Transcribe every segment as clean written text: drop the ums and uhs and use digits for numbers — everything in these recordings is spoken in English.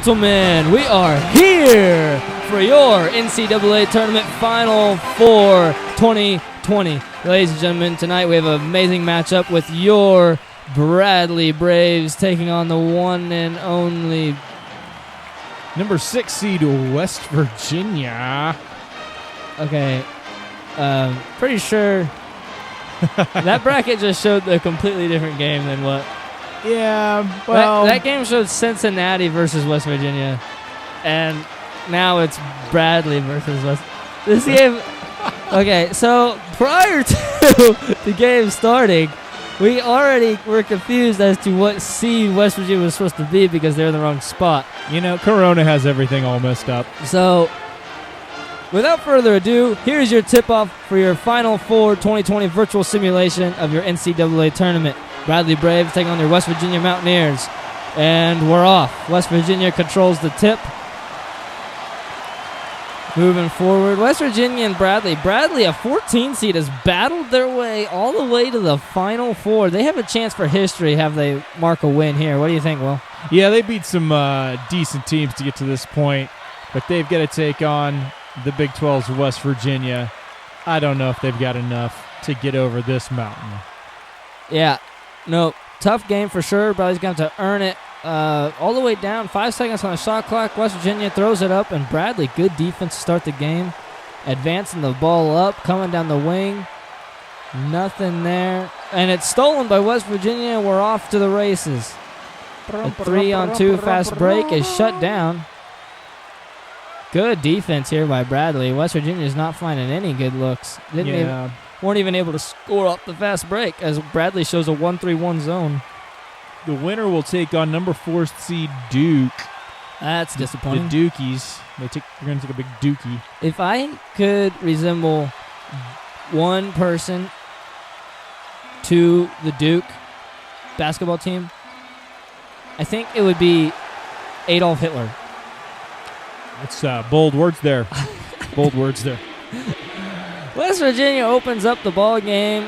gentlemen, we are here for your NCAA Tournament Final Four 2020. Ladies and gentlemen, tonight we have an amazing matchup with your Bradley Braves taking on the one and only number 6 seed West Virginia. Okay, pretty sure that bracket just showed a completely different game than what. Yeah, well, that game showed Cincinnati versus West Virginia, and now it's Bradley versus West. This game. Okay, so prior to the game starting, we already were confused as to what seed West Virginia was supposed to be because they're in the wrong spot. You know, Corona has everything all messed up. So, without further ado, here's your tip-off for your Final Four 2020 virtual simulation of your NCAA tournament. Bradley Braves taking on their West Virginia Mountaineers. And we're off. West Virginia controls the tip. Moving forward, West Virginia and Bradley. Bradley, a 14 seed, has battled their way all the way to the Final Four. They have a chance for history, have they mark a win here. What do you think, Will? Yeah, they beat some decent teams to get to this point, but they've got to take on the Big 12's West Virginia. I don't know if they've got enough to get over this mountain. Yeah, no, tough game for sure. Bradley's going to have to earn it. All the way down, 5 seconds on the shot clock. West Virginia throws it up, and Bradley, good defense to start the game. Advancing the ball up, coming down the wing. Nothing there. And it's stolen by West Virginia. We're off to the races. A 3-on-2 fast break is shut down. Good defense here by Bradley. West Virginia is not finding any good looks. Weren't even able to score off the fast break as Bradley shows a 1-3-1 zone. The winner will take on number 4 seed Duke. That's disappointing. The Dukies. We're going to take a big Dookie. If I could resemble one person to the Duke basketball team, I think it would be Adolf Hitler. It's bold words there. Bold words there. West Virginia opens up the ball game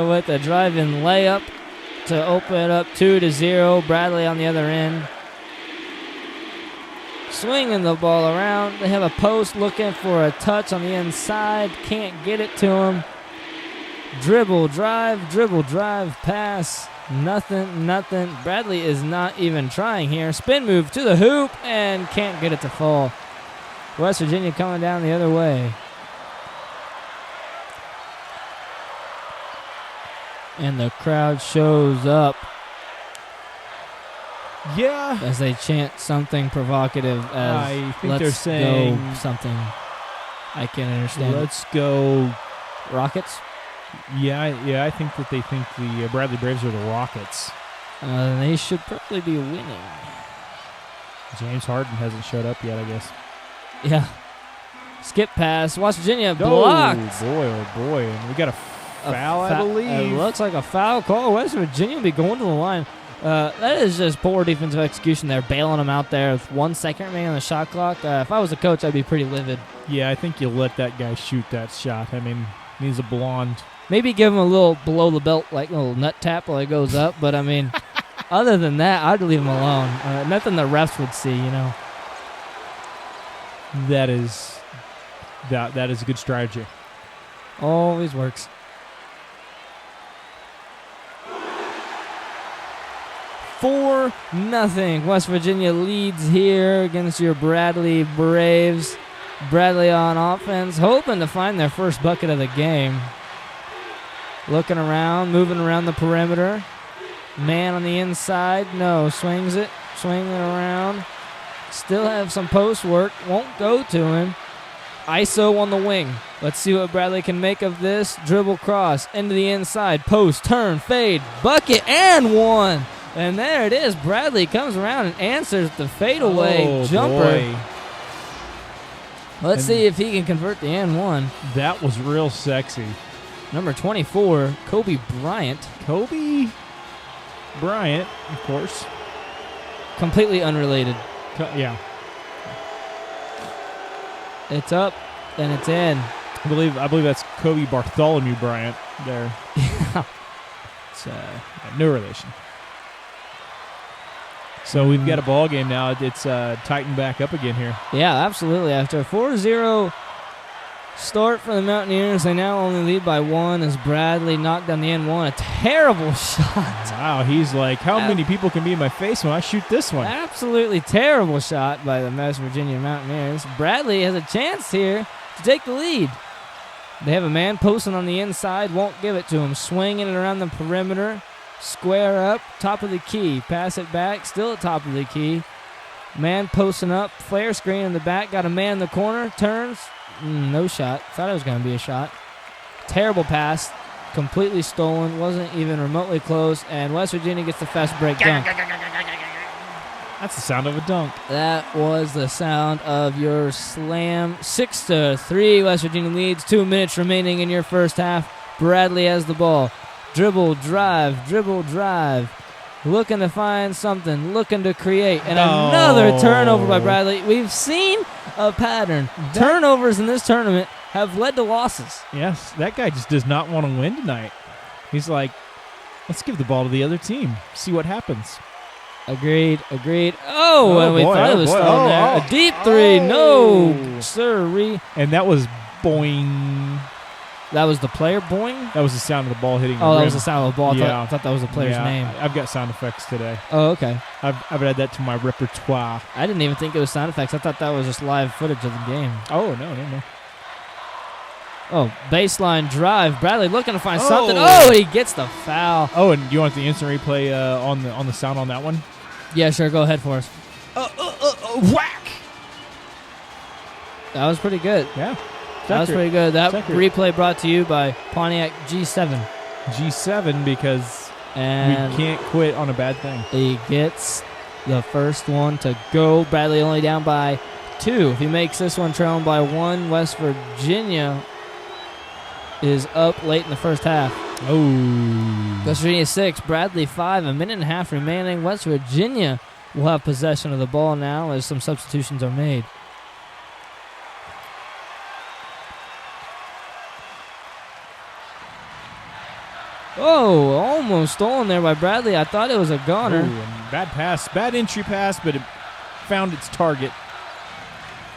with a drive-in layup to open it up 2-0. Bradley on the other end. Swinging the ball around. They have a post looking for a touch on the inside. Can't get it to him. Dribble, drive, pass. Nothing. Bradley is not even trying here. Spin move to the hoop and can't get it to fall. West Virginia coming down the other way. And the crowd shows up. Yeah. As they chant something provocative as I think let's they're saying go something. I can't understand. Let's go Rockets? Yeah, I think that they think the Bradley Braves are the Rockets. They should probably be winning. James Harden hasn't showed up yet, I guess. Yeah. Skip pass. West Virginia blocked. Oh, boy. And we got a foul, I believe. It looks like a foul call. West Virginia will be going to the line. That is just poor defensive execution there, bailing them out there with 1 second remaining on the shot clock. If I was a coach, I'd be pretty livid. Yeah, I think you let that guy shoot that shot. I mean, he's a blonde. Maybe give him a little below the belt, like a little nut tap while he goes up. But, I mean, other than that, I'd leave him alone. Nothing the refs would see, you know. That is a good strategy. Always works. For nothing. West Virginia leads here against your Bradley Braves. Bradley on offense, hoping to find their first bucket of the game. Looking around, moving around the perimeter. Man on the inside. No, swings it. Swinging it around. Still have some post work. Won't go to him. ISO on the wing. Let's see what Bradley can make of this. Dribble cross into the inside. Post, turn, fade, bucket, and one. And there it is. Bradley comes around and answers the fadeaway jumper. Boy. Let's see if he can convert the and one. That was real sexy. Number 24, Kobe Bryant. Kobe Bryant, of course. Completely unrelated. Yeah. It's up, and it's in. I believe that's Kobe Bartholomew Bryant there. Yeah. It's no relation. So we've got a ball game now. It's tightened back up again here. Yeah, absolutely. After a 4-0 start for the Mountaineers, they now only lead by 1 as Bradley knocked down the end one. A terrible shot. Wow, he's like, how many people can be in my face when I shoot this one? Absolutely terrible shot by the West Virginia Mountaineers. Bradley has a chance here to take the lead. They have a man posting on the inside, won't give it to him. Swinging it around the perimeter. Square up, top of the key. Pass it back, still at top of the key. Man posting up, flare screen in the back. Got a man in the corner, turns. No shot. Thought it was going to be a shot. Terrible pass. Completely stolen. Wasn't even remotely close. And West Virginia gets the fast break dunk. That's the sound of a dunk. That was the sound of your slam. 6-3. West Virginia leads. 2 minutes remaining in your first half. Bradley has the ball. Dribble, drive, dribble, drive. Looking to find something. Looking to create. And another turnover by Bradley. We've seen a pattern. Turnovers in this tournament have led to losses. Yes, that guy just does not want to win tonight. He's like, let's give the ball to the other team. See what happens. Agreed. Oh, and we thought it was stolen there. A deep three. No, sirree. And that was boing. That was the player boing? That was the sound of the ball hitting the rim. that was the sound of the ball. I thought that was the player's name. I've got sound effects today. Oh, okay. I've added that to my repertoire. I didn't even think it was sound effects. I thought that was just live footage of the game. Oh, no. Oh, baseline drive. Bradley looking to find something. Oh, he gets the foul. Oh, and do you want the instant replay on the sound on that one? Yeah, sure. Go ahead for us. Whack! That was pretty good. Yeah. That was pretty good. That replay brought to you by Pontiac G7. G7 because we can't quit on a bad thing. He gets the first one to go. Bradley only down by 2. If he makes this one trailing by 1, West Virginia is up late in the first half. Oh. West Virginia 6, Bradley 5, a minute and a half remaining. West Virginia will have possession of the ball now as some substitutions are made. Oh, almost stolen there by Bradley. I thought it was a goner. Ooh, bad pass. Bad entry pass, but it found its target.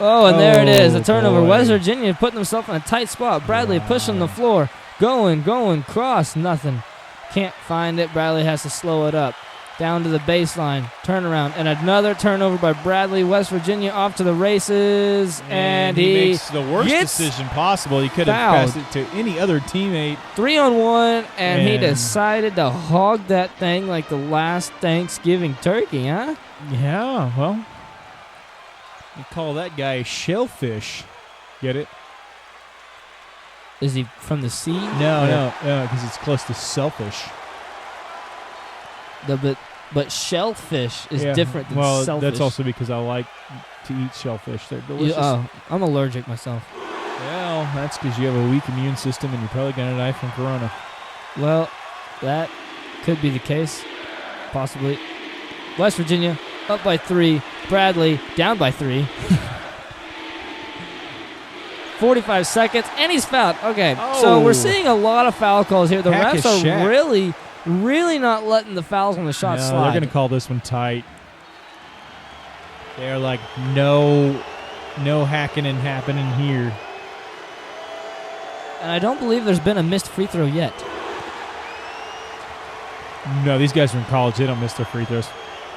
Oh, and there it is. A turnover. Boy. West Virginia putting themselves in a tight spot. Bradley pushing the floor. Going, cross, nothing. Can't find it. Bradley has to slow it up. Down to the baseline. Turnaround. And another turnover by Bradley. West Virginia off to the races. And he makes the worst decision possible. He could have passed it to any other teammate. 3-on-1, and he decided to hog that thing like the last Thanksgiving turkey, huh? Yeah, well, you call that guy shellfish. Get it? Is he from the sea? No, because it's close to selfish. But shellfish is different than selfish. Well, that's also because I like to eat shellfish. They're delicious. I'm allergic myself. Well, that's because you have a weak immune system and you're probably going to die from corona. Well, that could be the case. Possibly. West Virginia up by 3. Bradley down by 3. 45 seconds, and he's fouled. Okay, so we're seeing a lot of foul calls here. The refs are really not letting the fouls on the shot slide. They're going to call this one tight. They're like, no hacking and happening here. And I don't believe there's been a missed free throw yet. No, these guys are in college. They don't miss their free throws.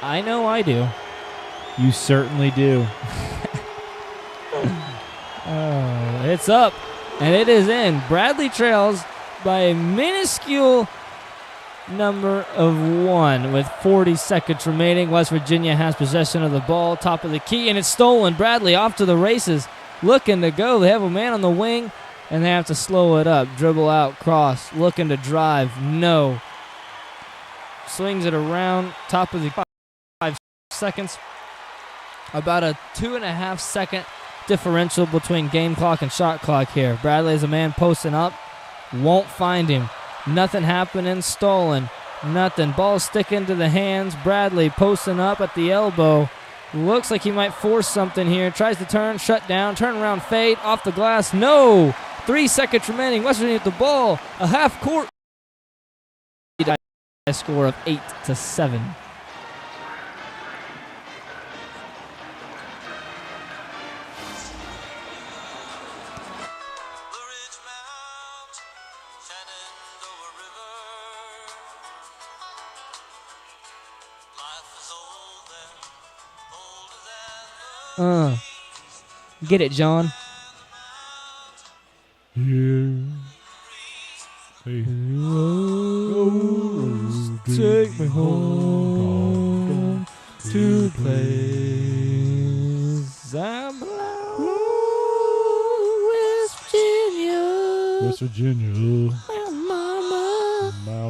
I know I do. You certainly do. It's up, and it is in. Bradley trails by a minuscule number of 1 with 40 seconds remaining. West Virginia has possession of the ball, top of the key, and it's stolen. Bradley off to the races, looking to go. They have a man on the wing, and they have to slow it up. Dribble out, cross, looking to drive. No. Swings it around, top of the 5 seconds. About a 2.5 second differential between game clock and shot clock here. Bradley is a man posting up. Won't find him. Nothing happening. Stolen. Nothing. Ball sticking to the hands. Bradley posting up at the elbow. Looks like he might force something here. Tries to turn. Shut down. Turn around. Fade. Off the glass. No. 3 seconds remaining. West Virginia with the ball. A half court. A score of 8-7. Get it, John. Here. Take me home to the place I belong. West Virginia. West Virginia.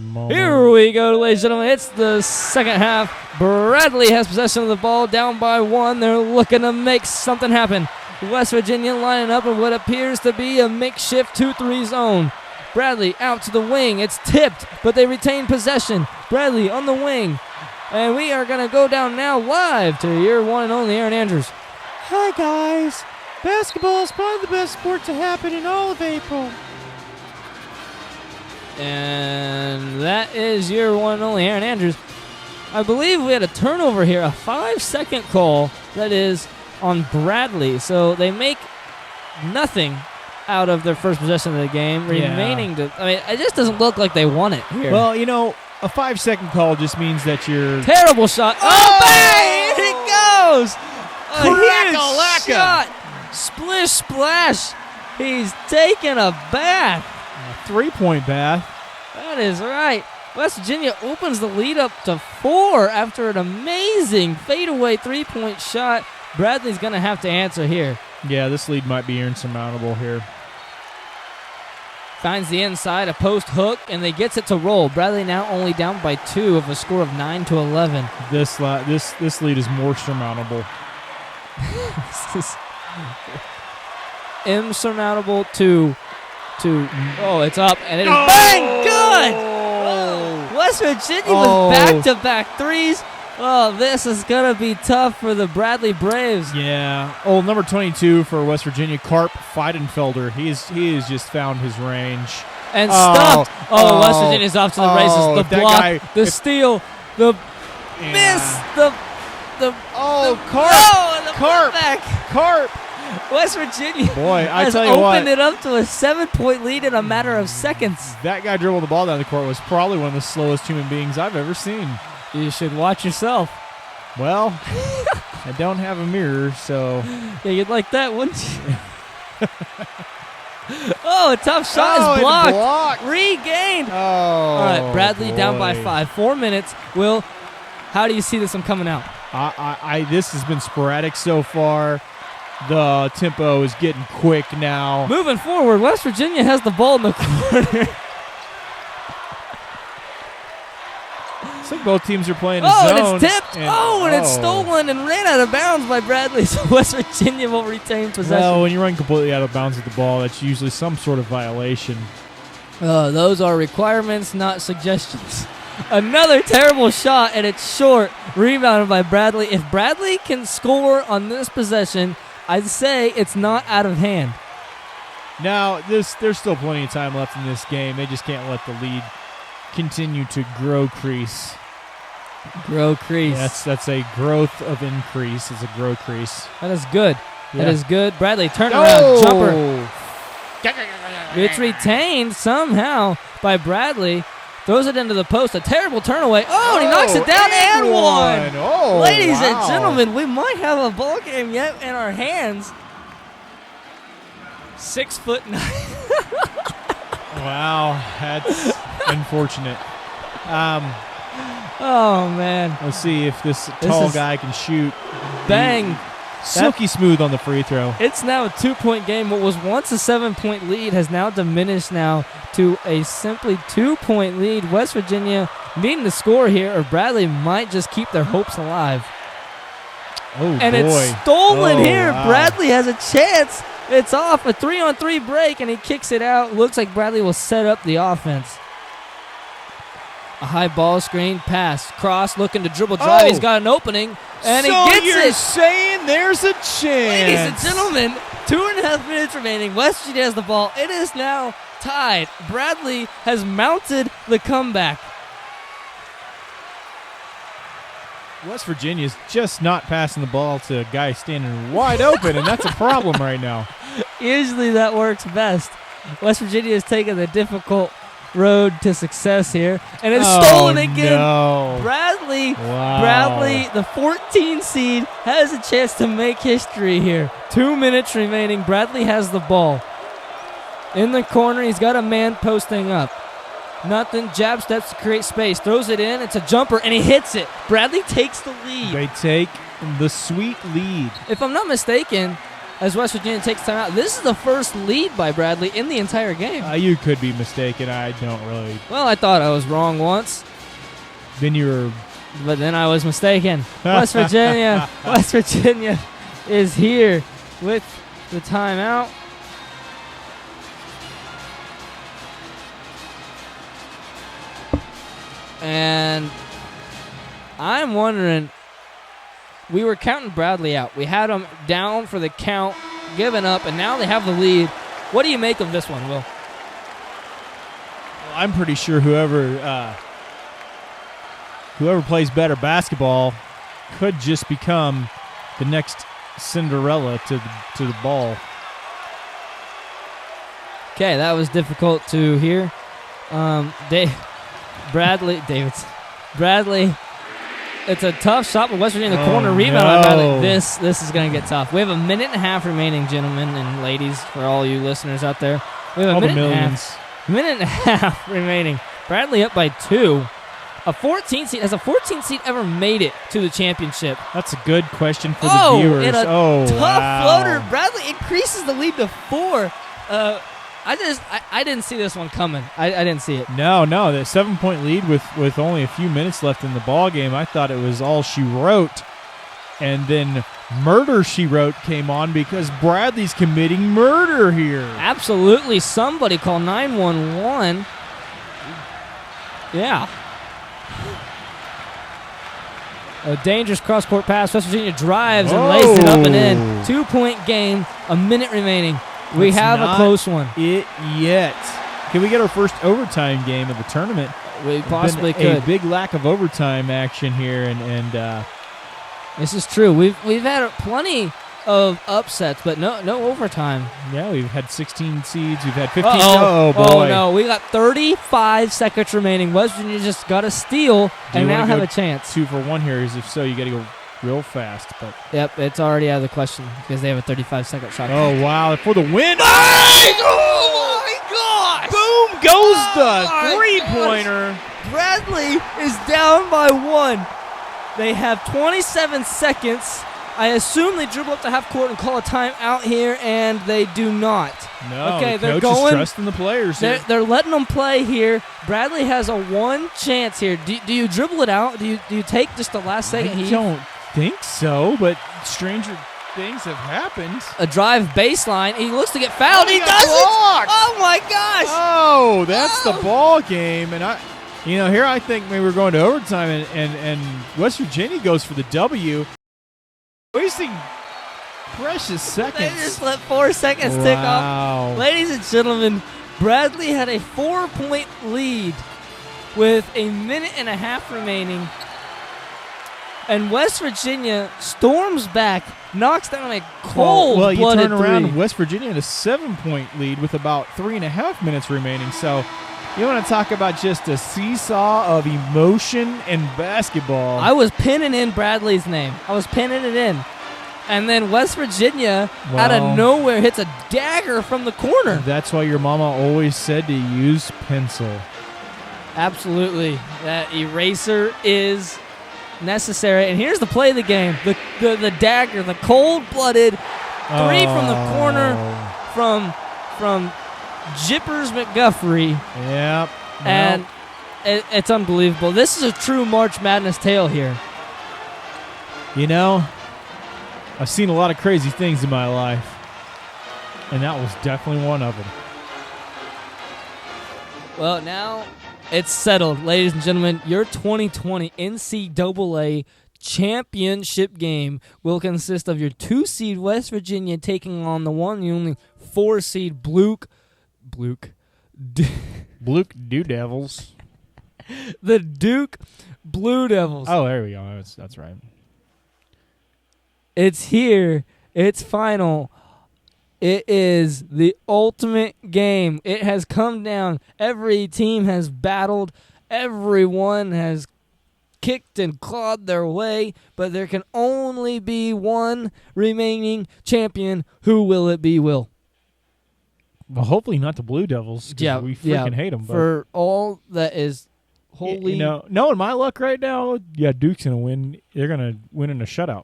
Mama. Here we go, ladies and gentlemen. It's the second half. Bradley has possession of the ball, down by 1. They're looking to make something happen. West Virginia lining up in what appears to be a makeshift 2-3 zone. Bradley out to the wing. It's tipped, but they retain possession. Bradley on the wing. And we are going to go down now live to your one and only Aaron Andrews. Hi, guys. Basketball is probably the best sport to happen in all of April. And that is your one and only Aaron Andrews. I believe we had a turnover here, a 5-second call that is on Bradley. So they make nothing out of their first possession of the game, remaining to... I mean, it just doesn't look like they won it here. Well, you know, a 5-second call just means that you're... Terrible shot. Oh, bang! Here it goes! A huge shot. Splish, splash. He's taking a bath. A 3-point bath. That is right. West Virginia opens the lead up to 4 after an amazing fadeaway 3-point shot. Bradley's going to have to answer here. Yeah, this lead might be insurmountable here. Finds the inside, a post hook, and they gets it to roll. Bradley now only down by 2 of a score of 9-11. This lead is more surmountable. This is insurmountable to oh, it's up, and it is bang! Good! Oh, West Virginia with back-to-back threes. Oh, this is going to be tough for the Bradley Braves. Yeah. Oh, number 22 for West Virginia, Karp Feidenfelder. He has just found his range. And stopped. Oh, West Virginia's off to the races. The block, the steal, the miss, the Karp. West Virginia Boy, I has tell you what, opened it up to a 7-point lead in a matter of seconds. That guy dribbled the ball down the court was probably one of the slowest human beings I've ever seen. You should watch yourself. Well, I don't have a mirror, so... Yeah, you'd like that, wouldn't you? Oh, a tough shot is blocked. Regained. Oh, all right, Bradley boy. Down by 5. 4 minutes. Will, how do you see this one coming out? This has been sporadic so far. The tempo is getting quick now. Moving forward, West Virginia has the ball in the corner. It's like both teams are playing a zone. And it's tipped. And it's stolen and ran out of bounds by Bradley. So West Virginia will retain possession. Well, when you run completely out of bounds with the ball, that's usually some sort of violation. Those are requirements, not suggestions. Another terrible shot, and it's short. Rebounded by Bradley. If Bradley can score on this possession, I'd say it's not out of hand. Now, there's still plenty of time left in this game. They just can't let the lead continue to grow crease. Grow crease. That's a growth of increase. It's a grow crease. That is good. Yeah. That is good. Bradley, turnaround jumper. It's retained somehow by Bradley. Throws it into the post. A terrible turn away. Oh, and he knocks it down and one. Oh, ladies and gentlemen, we might have a ball game yet in our hands. 6'9". Wow, that's unfortunate. Oh, man. Let's see if this tall guy can shoot. Bang. Silky smooth on the free throw. It's now a 2-point game. What was once a 7-point lead has now diminished now to a simply 2-point lead. West Virginia needing to score here, or Bradley might just keep their hopes alive. Oh, and boy. It's stolen here. Wow. Bradley has a chance. It's off a 3-on-3 break, and he kicks it out. Looks like Bradley will set up the offense. A high ball screen pass. Cross looking to dribble drive. He's got an opening, and he gets you're it. Saying there's a chance. Ladies and gentlemen, 2.5 minutes remaining. West Virginia has the ball. It is now tied. Bradley has mounted the comeback. West Virginia's just not passing the ball to a guy standing wide open, and that's a problem right now. Usually that works best. West Virginia has taken the difficult road to success here, and it's stolen again. No. Bradley, Wow. Bradley, the 14 seed, has a chance to make history here. 2 minutes remaining. Bradley has the ball. In the corner, he's got a man posting up. Nothing. Jab steps to create space. Throws it in. It's a jumper, and he hits it. Bradley takes the lead. They take the sweet lead. If I'm not mistaken, as West Virginia takes timeout, this is the first lead by Bradley in the entire game. You could be mistaken. I don't really. Well, I thought I was wrong once, Then you're. but then I was mistaken. West Virginia is here with the timeout. And I'm wondering, we were counting Bradley out. We had him down for the count, given up, and now they have the lead. What do you make of this one, Will? Well, I'm pretty sure whoever plays better basketball could just become the next Cinderella to the ball. Okay, that was difficult to hear. Bradley, it's a tough shot, but West Virginia in the corner rebound. No. This is going to get tough. We have a minute and a half remaining, gentlemen and ladies, for all you listeners out there. We have All a the minute and a half remaining. Bradley up by 2. A 14 seed. Has a 14 seed ever made it to the championship? That's a good question for the viewers. In a tough floater. Bradley increases the lead to 4. I didn't see this one coming. I didn't see it. No, the 7-point lead with only a few minutes left in the ball game. I thought it was all she wrote, and then Murder She Wrote came on because Bradley's committing murder here. Absolutely, somebody call 911. Yeah. A dangerous cross-court pass. West Virginia drives and lays it up and in. 2-point game. A minute remaining. We have a close one. It yet. Can we get our first overtime game of the tournament? We possibly could. A big lack of overtime action here, and this is true. We've had plenty of upsets, but no overtime. Yeah, we've had 16 seeds. We've had 15. Oh boy! Oh No, we got 35 seconds remaining. West Virginia just got a steal and now have a chance. 2 for 1 here. Is if so, you got to go real fast. But yep, it's already out of the question because they have a 35-second shot. Oh wow! For the win! Oh my gosh! Boom goes the three-pointer. Bradley is down by 1. They have 27 seconds. I assume they dribble up to half court and call a timeout here, and they do not. No, okay, the they're coach going. is trusting the players here. They're letting them play here. Bradley has a 1 chance here. Do you dribble it out? Do you take just the last second? I don't think so, but stranger things have happened. A drive baseline. He looks to get fouled. He does blocked. it. Oh my gosh! Oh, that's the ball game, and here I think maybe we're going to overtime, and West Virginia goes for the W, wasting precious seconds. They just let 4 seconds tick off. Ladies and gentlemen, Bradley had a 4-point lead with a minute and a half remaining. And West Virginia storms back, knocks down a cold-blooded you turn around, three. West Virginia had a 7-point lead with about 3.5 minutes remaining. So you want to talk about just a seesaw of emotion and basketball. I was pinning in Bradley's name. I was pinning it in. And then West Virginia, out of nowhere, hits a dagger from the corner. That's why your mama always said to use pencil. Absolutely. That eraser is necessary. And here's the play of the game. The dagger, the cold-blooded 3 from the corner from Jippers McGuffrey. Yep. And it's unbelievable. This is a true March Madness tale here. I've seen a lot of crazy things in my life, and that was definitely one of them. Well, now it's settled. Ladies and gentlemen, your 2020 NCAA championship game will consist of your 2-seed West Virginia taking on the one and only 4-seed Duke Dew Devils. The Duke Blue Devils. Oh, there we go. That's right. It's here. It's final. It is the ultimate game. It has come down. Every team has battled. Everyone has kicked and clawed their way, but there can only be one remaining champion. Who will it be, Will? Well, hopefully not the Blue Devils. Yeah, we freaking hate them. For all that is holy. Knowing my luck right now, Duke's going to win. They're going to win in a shutout.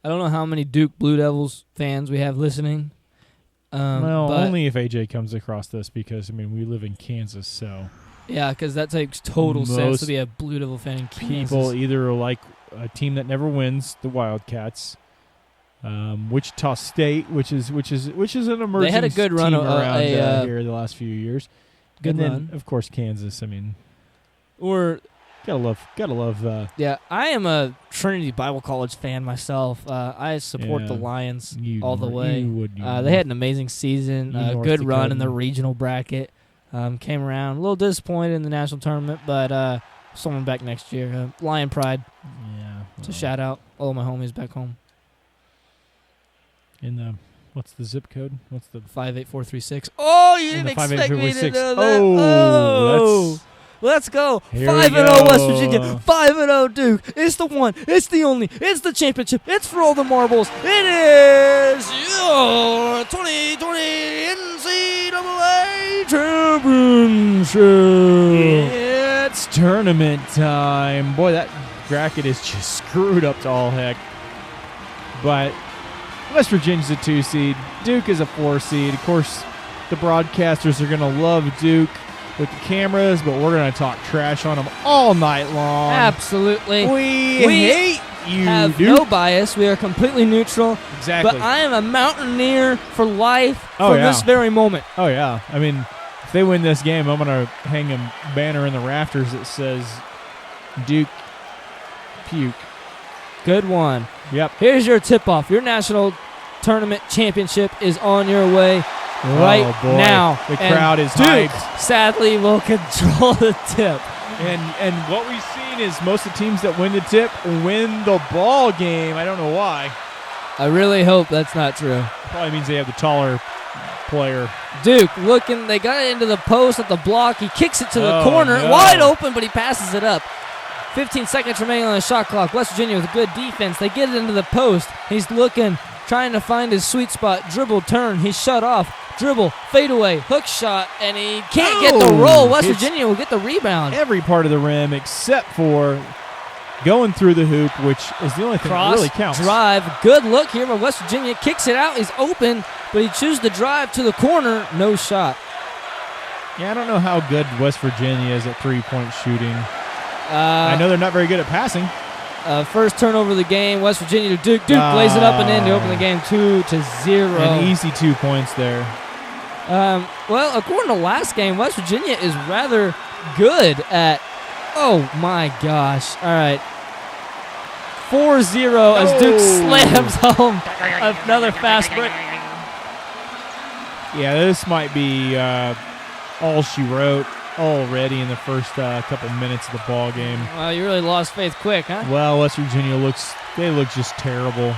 I don't know how many Duke Blue Devils fans we have listening. Only if AJ comes across this because, we live in Kansas, so. Yeah, because that makes total sense to be a Blue Devil fan in Kansas. People either like a team that never wins, the Wildcats, Wichita State, which is an emerging they had a good run team around here the last few years. Good and then, run. of course, Kansas. Or gotta love. Yeah, I am a Trinity Bible College fan myself. I support the Lions all the way. They had an amazing season, good run in the regional bracket. Came around a little disappointed in the national tournament, but someone back next year. Lion Pride. Yeah, it's a shout out. All my homies back home. What's the zip code? What's the 58436? Oh, you didn't expect me to know that. Oh, let's go. 5-0 West Virginia. 5-0 Duke. It's the one. It's the only. It's the championship. It's for all the marbles. It is your 2020 NCAA championship. It's tournament time. Boy, that bracket is just screwed up to all heck. But West Virginia's a 2 seed. Duke is a 4 seed. Of course, the broadcasters are going to love Duke with the cameras, but we're going to talk trash on them all night long. Absolutely. We hate you, have Duke. No bias. We are completely neutral. Exactly. But I am a Mountaineer for life from this very moment. Oh, yeah. If they win this game, I'm going to hang a banner in the rafters that says Duke Puke. Good one. Yep. Here's your tip-off. Your national tournament championship is on your way right now. The crowd is Duke, hyped. Sadly, will control the tip. And what we've seen is most of the teams that win the tip win the ball game. I don't know why. I really hope that's not true. Probably means they have the taller player. Duke looking. They got it into the post at the block. He kicks it to the corner. No. Wide open, but he passes it up. 15 seconds remaining on the shot clock. West Virginia with a good defense. They get it into the post. He's looking, trying to find his sweet spot. Dribble, turn. He's shut off. Dribble, fade away, hook shot, and he can't get the roll. West Virginia will get the rebound. Every part of the rim except for going through the hoop, which is the only thing that really counts. Drive. Good look here by West Virginia. Kicks it out. He's open, but he chooses to drive to the corner. No shot. Yeah, I don't know how good West Virginia is at three-point shooting. I know they're not very good at passing. First turnover of the game, West Virginia to Duke. Duke lays it up and in to open the game 2-0. An easy 2 points there. Well, according to last game, West Virginia is rather good at, oh my gosh. All right. 4-0 as Duke slams home another fast break. Yeah, this might be all she wrote already in the first couple minutes of the ball game. Well, you really lost faith quick, huh? Well, West Virginia look just terrible.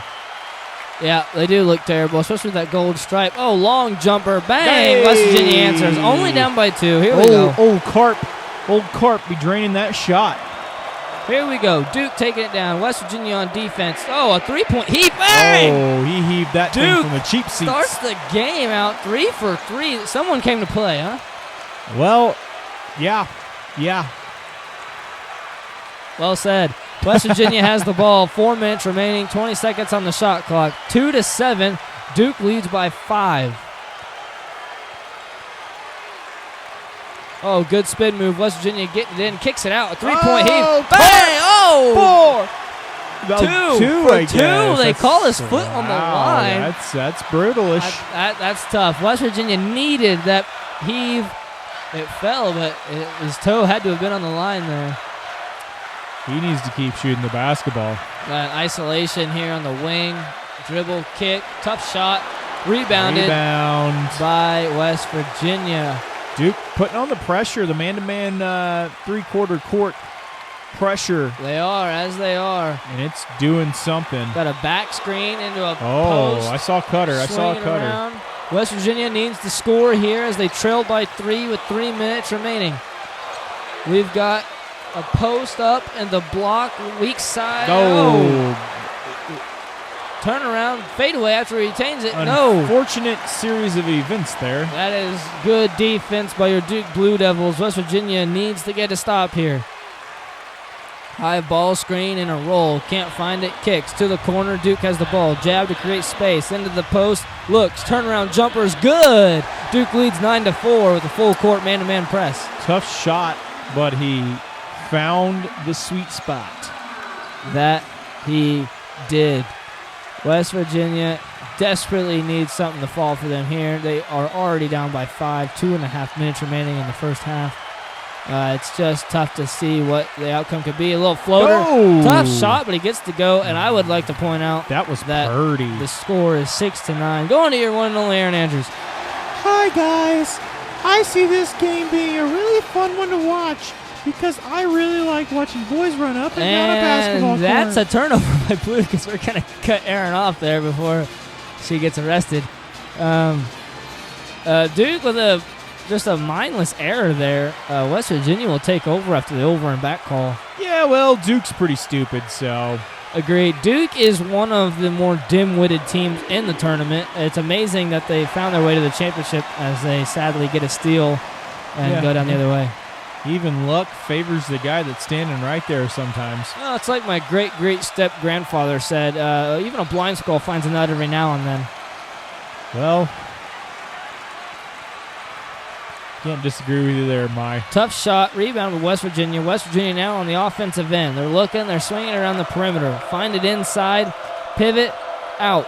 Yeah, they do look terrible, especially with that gold stripe. Oh, long jumper. Bang! Hey! West Virginia answers. Only down by 2. Here we go. Old Carp be draining that shot. Here we go. Duke taking it down. West Virginia on defense. Oh, a three-point heave. Bang! Oh, he heaved that thing from the cheap seats. Starts the game out 3 for 3. Someone came to play, huh? Well, yeah. Well said. West Virginia has the ball. 4 minutes remaining. 20 seconds on the shot clock. 2-7. Duke leads by 5. Oh, good spin move. West Virginia getting it in. Kicks it out. A three-point heave. Bang! Oh! 2 for 2. They call his foot on the line. That's brutalish. That's tough. West Virginia needed that heave. It fell, but his toe had to have been on the line there. He needs to keep shooting the basketball. Isolation here on the wing. Dribble, kick, tough shot. Rebounded by West Virginia. Duke putting on the pressure. The man-to-man three-quarter court pressure. They are, as they are. And it's doing something. Got a back screen into a Oh, post. I saw Cutter. Swinging around. West Virginia needs to score here as they trail by 3 with 3 minutes remaining. We've got a post up and the block, weak side. Oh. Turn around, fade away after he retains it. Unfortunate series of events there. That is good defense by your Duke Blue Devils. West Virginia needs to get a stop here. High ball screen and a roll. Can't find it. Kicks to the corner. Duke has the ball. Jab to create space. Into the post. Looks. Turnaround jumper is good. Duke leads 9-4 with a full court man-to-man press. Tough shot, but he found the sweet spot. That he did. West Virginia desperately needs something to fall for them here. They are already down by 5, 2.5 minutes remaining in the first half. It's just tough to see what the outcome could be. A little floater. Oh. Tough shot, but he gets to go. And I would like to point out that was that purty. The score is 6-9. Going to your one and only Aaron Andrews. Hi, guys. I see this game being a really fun one to watch because I really like watching boys run up and down a basketball court. And that's a turnover by Blue because we're going to cut Aaron off there before she gets arrested. Duke with just a mindless error there. West Virginia will take over after the over and back call. Yeah, well, Duke's pretty stupid, so. Agreed. Duke is one of the more dim-witted teams in the tournament. It's amazing that they found their way to the championship as they sadly get a steal and go down the other way. Even luck favors the guy that's standing right there sometimes. Well, it's like my great step-grandfather said, even a blind squirrel finds a nut every now and then. Well, can't disagree with you there, Mai. Tough shot, rebound with West Virginia. West Virginia now on the offensive end. They're looking, they're swinging around the perimeter. Find it inside, pivot, out.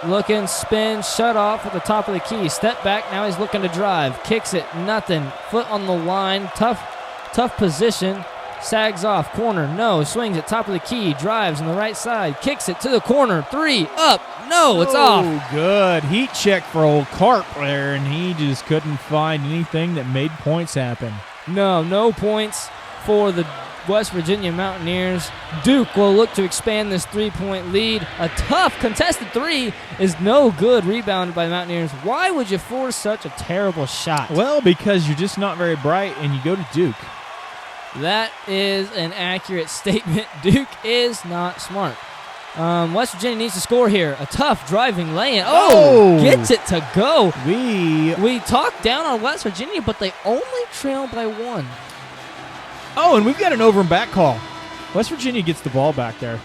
Looking, spin, shut off at the top of the key. Step back, now he's looking to drive. Kicks it, nothing. Foot on the line, tough position. Sags off, corner, no. Swings it, top of the key, drives on the right side. Kicks it to the corner, 3, up, no, it's off. Oh, good. Heat check for old Carp there, and he just couldn't find anything that made points happen. No points for the West Virginia Mountaineers. Duke will look to expand this 3-point lead. A tough contested 3 is no good. Rebounded by the Mountaineers. Why would you force such a terrible shot? Well, because you're just not very bright, and you go to Duke. That is an accurate statement. Duke is not smart. West Virginia needs to score here. A tough driving lay-in. Oh, gets it to go. We talked down on West Virginia, but they only trail by 1. Oh, and we've got an over and back call. West Virginia gets the ball back there.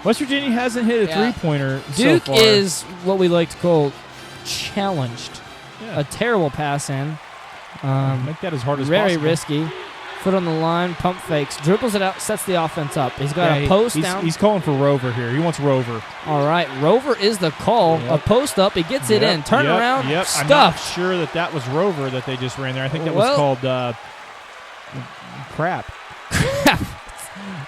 West Virginia hasn't hit a three-pointer so far. Duke is what we like to call challenged. Yeah. A terrible pass in. Make that as hard as very possible. Very risky. Foot on the line, pump fakes, dribbles it out, sets the offense up. He's got a post down. He's calling for Rover here. He wants Rover. All right, Rover is the call. Yep. A post up, he gets it in. Turn around, stuff. I'm not sure that was Rover that they just ran there. I think that was called crap.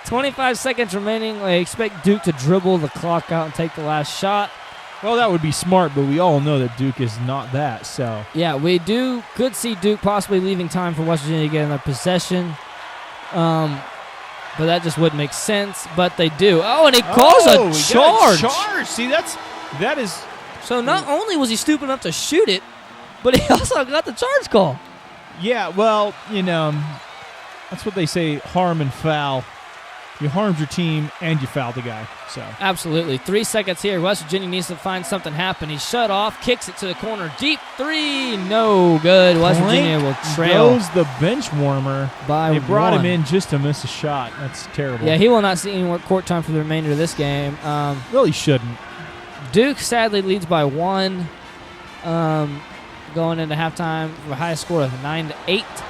25 seconds remaining. I expect Duke to dribble the clock out and take the last shot. Well, that would be smart, but we all know that Duke is not that, so. Yeah, we could see Duke possibly leaving time for West Virginia to get in their possession. But that just wouldn't make sense, but they do. Oh, and he calls a charge. See, that is. So not only was he stupid enough to shoot it, but he also got the charge call. Yeah, well, that's what they say, harm and foul. You harmed your team, and you fouled the guy. So absolutely. 3 seconds here. West Virginia needs to find something happen. He's shut off, kicks it to the corner. Deep 3, no good. West Virginia will trail. Goes the bench warmer. They brought him in just to miss a shot. That's terrible. Yeah, he will not see any more court time for the remainder of this game. Really shouldn't. Duke sadly leads by 1. Going into halftime with a high score of 9-8.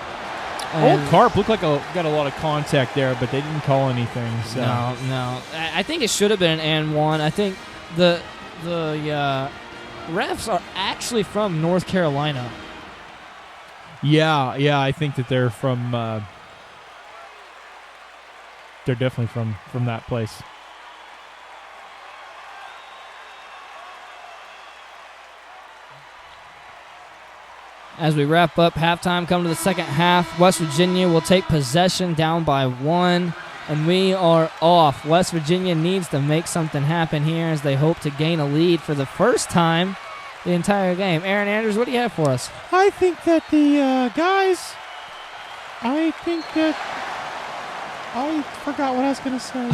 Old Carp looked like got a lot of contact there, but they didn't call anything. So. No. I think it should have been an and 1. I think the refs are actually from North Carolina. Yeah, I think that they're from. They're definitely from that place. As we wrap up halftime, come to the second half, West Virginia will take possession down by 1, and we are off. West Virginia needs to make something happen here as they hope to gain a lead for the first time the entire game. Aaron Andrews, what do you have for us? I think that the guys, I forgot what I was going to say.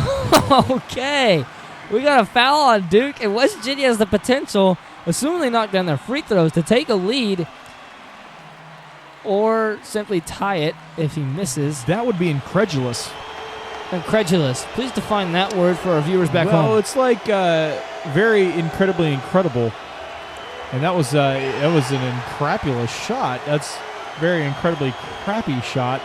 Okay. We got a foul on Duke, and West Virginia has the potential, assuming they knock down their free throws, to take a lead or simply tie it if he misses. That would be incredulous. Incredulous. Please define that word for our viewers back home. Well, it's like very incredibly incredible. And that was an incrapulous shot. That's very incredibly crappy shot.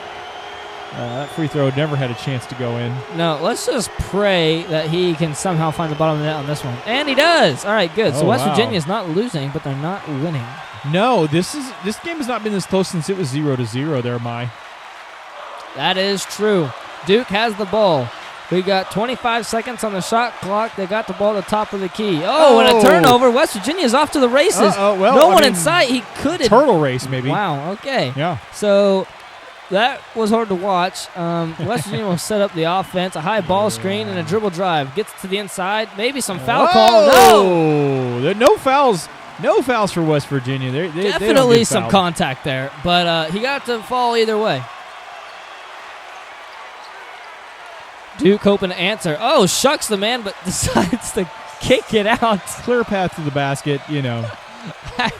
That free throw never had a chance to go in. No, let's just pray that he can somehow find the bottom of the net on this one. And he does. All right, good. So West Virginia is not losing, but they're not winning. No, this game has not been this close since it was 0-0 there, Mai. That is true. Duke has the ball. We got 25 seconds on the shot clock. They got the ball at the top of the key. Oh, and a turnover. West Virginia is off to the races. No one in sight. He could have. Turtle race, maybe. Wow, okay. Yeah. So that was hard to watch. West Virginia will set up the offense. A high ball screen and a dribble drive. Gets to the inside. Maybe some foul call. No. No fouls. No fouls for West Virginia. They Definitely don't get some fouled. contact there. But he got to fall either way. Duke hoping to answer. Oh, shucks the man, but decides to kick it out. Clear path to the basket, you know.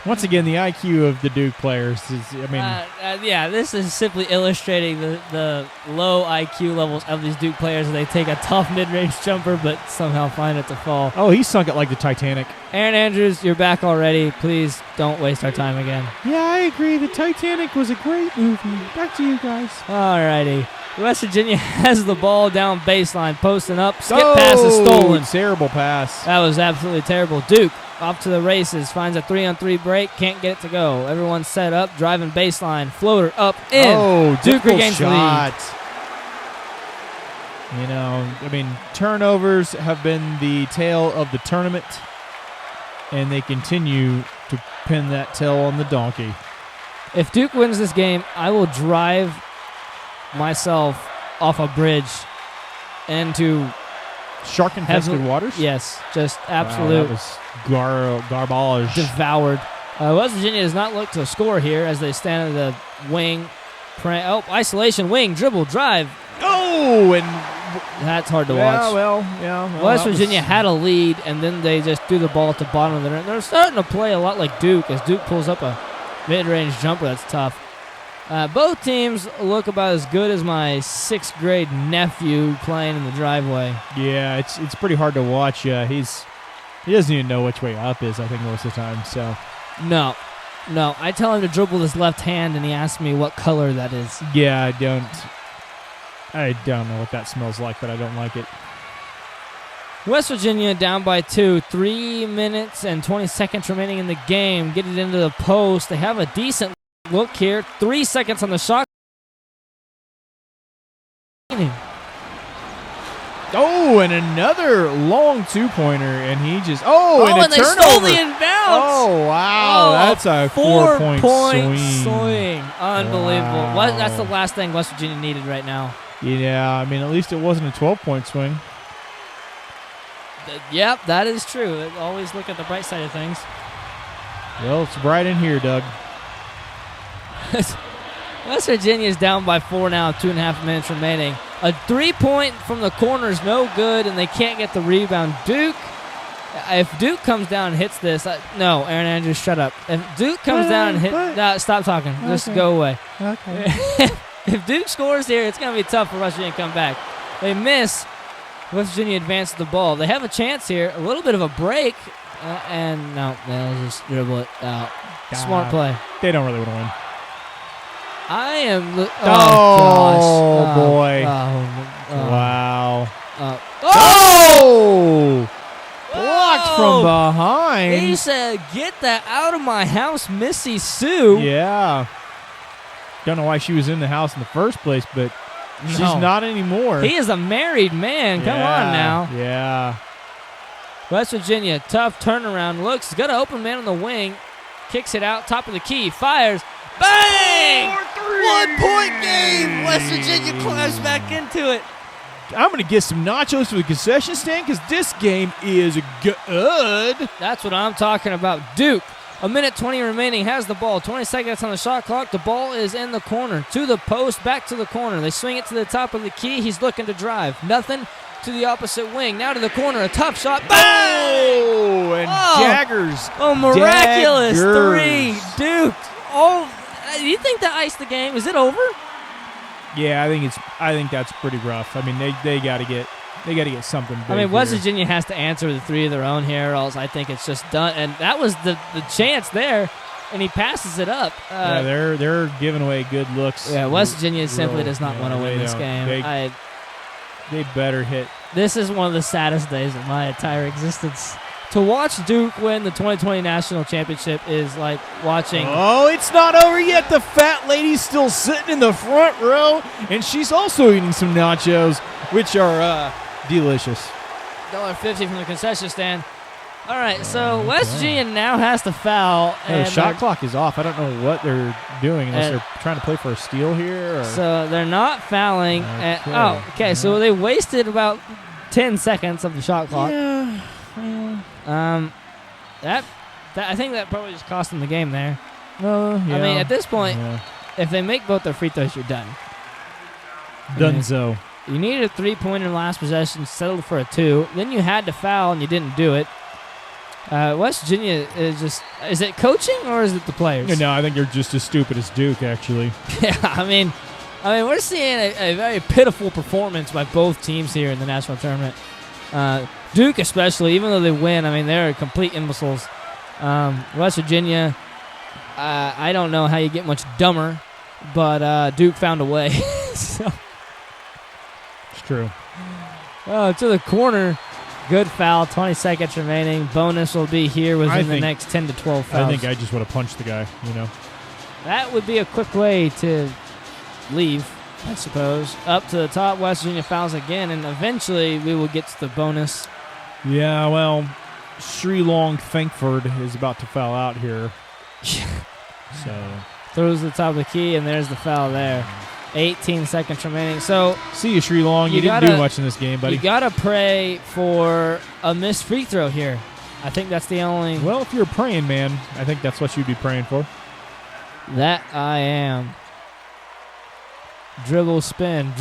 Once again, the IQ of the Duke players is, yeah, this is simply illustrating the low IQ levels of these Duke players. They take a tough mid-range jumper, but somehow find it to fall. Oh, he sunk it like the Titanic. Aaron Andrews, you're back already. Please don't waste our time again. Yeah, I agree. The Titanic was a great movie. Back to you guys. All righty. West Virginia has the ball down baseline, posting up. Skip pass is stolen. Terrible pass. That was absolutely terrible. Duke off to the races, finds a 3-on-3 break, can't get it to go. Everyone's set up, driving baseline, floater up, in. Oh, Duke regains the lead. You know, turnovers have been the tail of the tournament, and they continue to pin that tail on the donkey. If Duke wins this game, I will drive myself off a bridge into shark-infested waters? Yes, just absolute. Wow, that was garbage. Devoured. West Virginia does not look to score here as they stand at the wing. Isolation, wing, dribble, drive. Oh, and that's hard to watch. Well, West Virginia had a lead, and then they just threw the ball at the bottom of the net. They're starting to play a lot like Duke as Duke pulls up a mid-range jumper that's tough. Both teams look about as good as my 6th grade nephew playing in the driveway. Yeah, it's pretty hard to watch. He doesn't even know which way up is, I think, most of the time. So No. I tell him to dribble his left hand, and he asks me what color that is. Yeah, I don't know what that smells like, but I don't like it. West Virginia down by 2. 3 minutes and 20 seconds remaining in the game. Get it into the post. They have a decent look here. 3 seconds on the shot. Oh, and another long two-pointer, and he just... and a they turnover. stole the inbounds. Oh, wow. That's a 4-point swing. Unbelievable. That's the last thing West Virginia needed right now. Yeah, at least it wasn't a 12-point swing. Yep, that is true. Always look at the bright side of things. Well, it's bright in here, Doug. West Virginia is down by 4 now, 2.5 minutes remaining. A 3-point from the corner is no good, and they can't get the rebound. Duke, if Duke comes down and hits this, no, Aaron Andrews, shut up. If Duke comes down and hits, stop talking. Okay. Just go away. Okay. If Duke scores here, it's going to be tough for West Virginia to come back. They miss. West Virginia advances the ball. They have a chance here, a little bit of a break, and no, they'll just dribble it out. Smart play. They don't really want to win. I am. Gosh. Oh, boy. Wow. Blocked from behind. He said, "Get that out of my house, Missy Sue." Yeah. Don't know why she was in the house in the first place, but she's not anymore. He is a married man. Come on now. Yeah. West Virginia, tough turnaround. Got an open man on the wing. Kicks it out, top of the key, fires. Bang! 4-3. 1 point game. West Virginia climbs back into it. I'm going to get some nachos for the concession stand because this game is good. That's what I'm talking about. Duke, 1:20 remaining, has the ball. 20 seconds on the shot clock. The ball is in the corner. To the post, back to the corner. They swing it to the top of the key. He's looking to drive. Nothing. To the opposite wing. Now to the corner. A tough shot. Bang! Oh, and daggers. Oh, miraculous Daggers. 3. Duke. Oh, do you think that iced the game? Is it over? Yeah, I think that's pretty rough. I mean, they got to get something big. I mean, West here. Virginia has to answer the 3 of their own here, or else I think it's just done. And that was the chance there, and he passes it up. Yeah, they're giving away good looks. Yeah, West Virginia simply does not want to win this game. They better hit. This is one of the saddest days of my entire existence. To watch Duke win the 2020 National Championship is like watching. Oh, it's not over yet. The fat lady's still sitting in the front row, and she's also eating some nachos, which are delicious. $1.50 from the concession stand. All right, so West Virginia now has to foul. The And shot clock is off. I don't know what they're doing unless they're trying to play for a steal here. Or. So they're not fouling. Okay. So they wasted about 10 seconds of the shot clock. Yeah. That I think that probably just cost them the game there. Yeah. I mean, at this point, if they make both their free throws, you're done. Dunzo. You needed a 3-pointer last possession, settled for a 2. Then you had to foul, and you didn't do it. West Virginia is it coaching or is it the players? No, I think you're just as stupid as Duke, actually. Yeah, I mean, we're seeing a very pitiful performance by both teams here in the national tournament. Duke especially, even though they win, I mean, they're complete imbeciles. West Virginia, I don't know how you get much dumber, but Duke found a way. So. It's true. To the corner. Good foul, 20 seconds remaining. Bonus will be here within the next 10 to 12 fouls. I think I just would have punched the guy, That would be a quick way to leave, I suppose. Up to the top, West Virginia fouls again, and eventually we will get to the bonus. Yeah, well, Sri Long Thankford is about to foul out here. So Throws the top of the key, and there's the foul there. 18 seconds remaining. So see you, Sri Long. You didn't do much in this game, buddy. You got to pray for a missed free throw here. I think that's the only... Well, if you're a praying man, I think that's what you'd be praying for. That I am. Dribble, spin.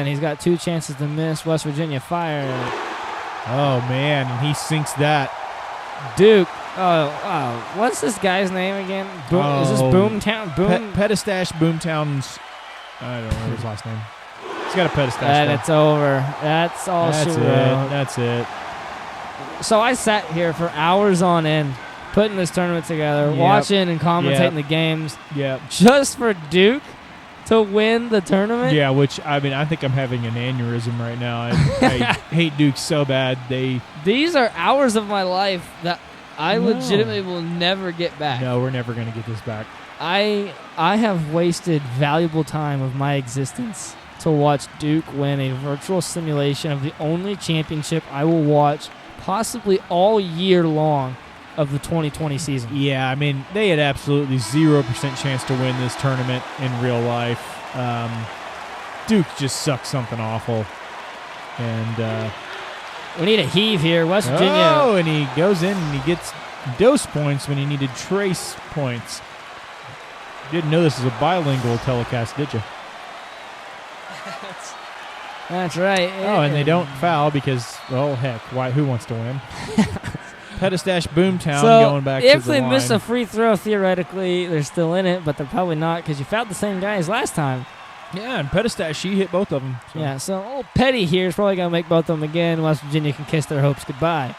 He's got 2 chances to miss. West Virginia fire. Oh, man, and he sinks that. Duke. Oh, what's this guy's name again? Is this Boomtown? Petastash Boomtown's... I don't know his last name. He's got a petastash. And it's over. That's all she wrote. That's it. So I sat here for hours on end, putting this tournament together, watching and commentating the games. Yeah. Just for Duke to win the tournament. Yeah, which, I mean, I think I'm having an aneurysm right now. I hate Duke so bad. These are hours of my life that I legitimately will never get back. No, we're never going to get this back. I have wasted valuable time of my existence to watch Duke win a virtual simulation of the only championship I will watch possibly all year long of the 2020 season. Yeah, I mean, they had absolutely 0% chance to win this tournament in real life. Duke just sucks something awful. And we need a heave here. West Virginia. Oh, and he goes in and he gets dose points when he needed trace points. You didn't know this is a bilingual telecast, did you? That's right. Oh, and they don't foul because, well, heck, who wants to win? Petastash Boomtown going back to the line. If they miss a free throw, theoretically, they're still in it, but they're probably not because you fouled the same guy as last time. Yeah, and Petastash, she hit both of them. So. Yeah, so old Petty here is probably going to make both of them again. West Virginia can kiss their hopes goodbye.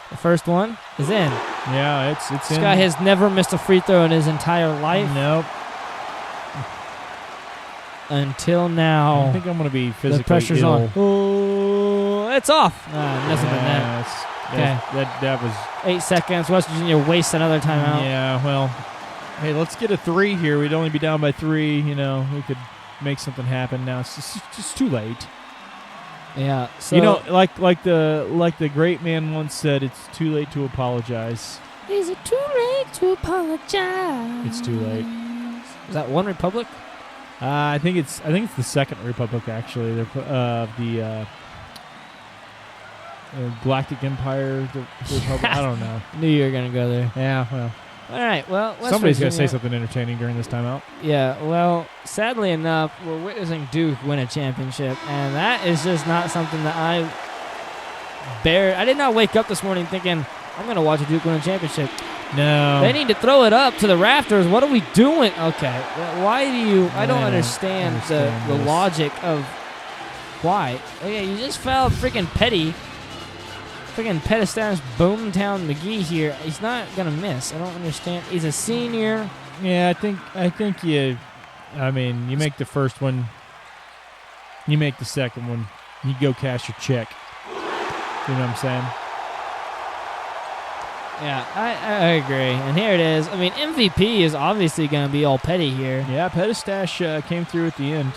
The first one is in. Yeah, it's in. This guy has never missed a free throw in his entire life. Nope. Until now. I think I'm going to be physically the pressure's ill. on. Oh, it's off. Nothing but that. Okay. That was 8 seconds. West Virginia wastes another timeout. Yeah, well, hey, let's get a 3 here. We'd only be down by 3. We could make something happen. Now it's just too late. Yeah. So like the great man once said, it's too late to apologize. Is it too late to apologize? It's too late. Is that One Republic? I think it's the Second Republic actually. They're the Galactic Empire, the Republic. I don't know. Knew you were gonna go there. Yeah, well. All right. Well, West Somebody's got to Virginia- say something entertaining during this timeout. Yeah, well, sadly enough, we're witnessing Duke win a championship, and that is just not something that I did not wake up this morning thinking, I'm going to watch a Duke win a championship. No. They need to throw it up to the rafters. What are we doing? Okay, why do you... I don't understand the this. logic of why. Okay, you just fouled freaking Petty. Freaking Pettistanis Boomtown McGee here. He's not going to miss. I don't understand. He's a senior. Yeah, I think you make the first one, you make the second one, you go cash your check. You know what I'm saying? Yeah, I agree. And here it is. I mean, MVP is obviously going to be all Petty here. Yeah, Pettistash came through at the end.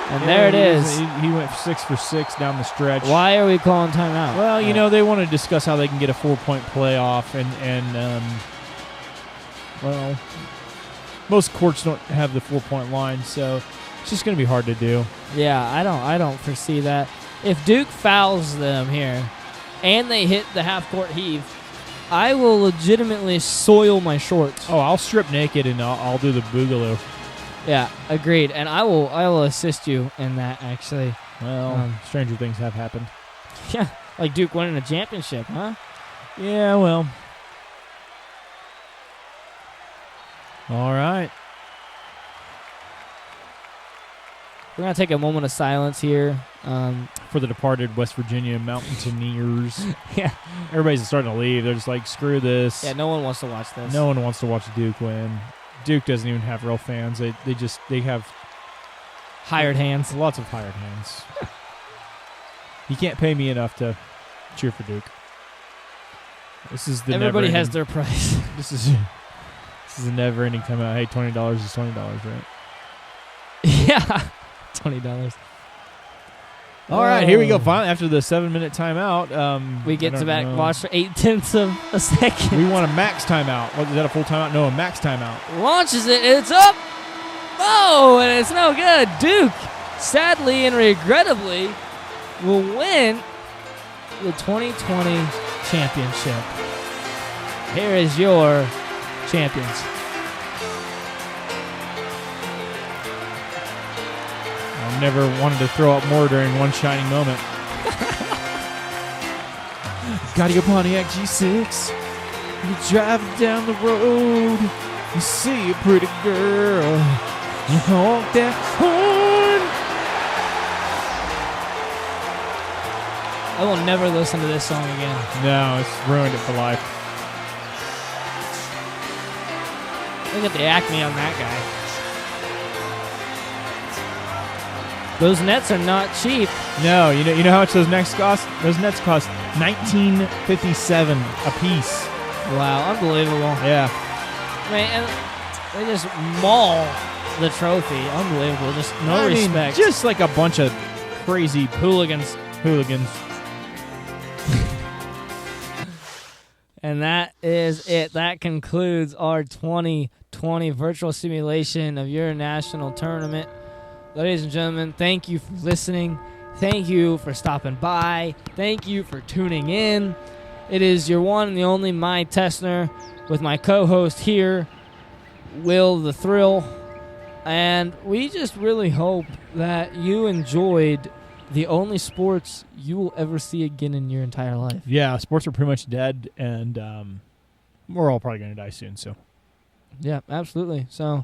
And there it is. He went 6 for 6 down the stretch. Why are we calling timeout? Well, you know, they want to discuss how they can get a 4-point playoff, and well, most courts don't have the 4-point line, so it's just going to be hard to do. Yeah, I don't foresee that. If Duke fouls them here and they hit the half-court heave, I will legitimately soil my shorts. Oh, I'll strip naked and I'll do the boogaloo. Yeah, agreed. And I will assist you in that, actually. Well, stranger things have happened. Yeah, like Duke winning a championship, huh? Yeah, well. All right. We're going to take a moment of silence here. For the departed West Virginia Mountaineers. Yeah. Everybody's starting to leave. They're just like, screw this. Yeah, no one wants to watch this. No one wants to watch Duke win. Duke doesn't even have real fans. They have hired hands. Lots of hired hands. You can't pay me enough to cheer for Duke. This is the everybody has their price. This is a never-ending timeout. Hey, $20 is $20, right? Yeah, $20. All right, here we go. Finally, after the 7-minute timeout, we get to back watch for 0.8 of a second. We want a max timeout. What, is that a full timeout? No, a max timeout. Launches it. It's up. Oh, and it's no good. Duke, sadly and regrettably, will win the 2020 championship. Here is your champions. I never wanted to throw up more during one shining moment. Got your Pontiac G6. You're driving down the road. You see a pretty girl. You honk that horn. I will never listen to this song again. No, it's ruined it for life. Look at the acme on that guy. Those nets are not cheap. No, you know how much those nets cost? Those nets cost $19.57 a piece. Wow, unbelievable. Yeah. Man, they just maul the trophy. Unbelievable. Just no respect. Just like a bunch of crazy hooligans. And that is it. That concludes our 2020 virtual simulation of your national tournament. Ladies and gentlemen, thank you for listening. Thank you for stopping by. Thank you for tuning in. It is your one and the only My Tessner with my co-host here, Will the Thrill. And we just really hope that you enjoyed the only sports you will ever see again in your entire life. Yeah, sports are pretty much dead, and we're all probably going to die soon. So, yeah, absolutely. So,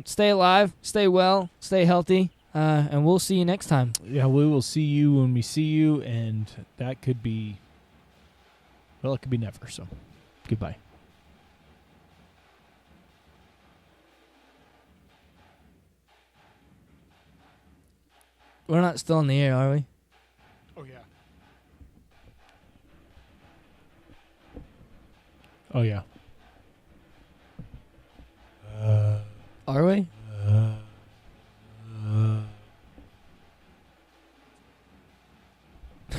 stay alive, stay well, stay healthy, and we'll see you next time. Yeah, we will see you when we see you, and that could be, well, it could be never. So, goodbye. We're not still in the air, are we? Oh, yeah. Oh, yeah. Are we?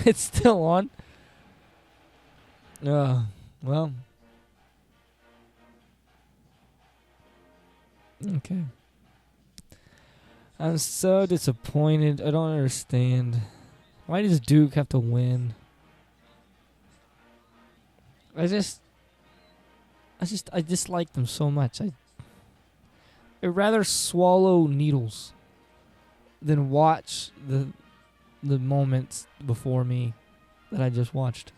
It's still on. Well. Okay. I'm so disappointed. I don't understand. Why does Duke have to win? I dislike them so much. I'd rather swallow needles than watch the moments before me that I just watched.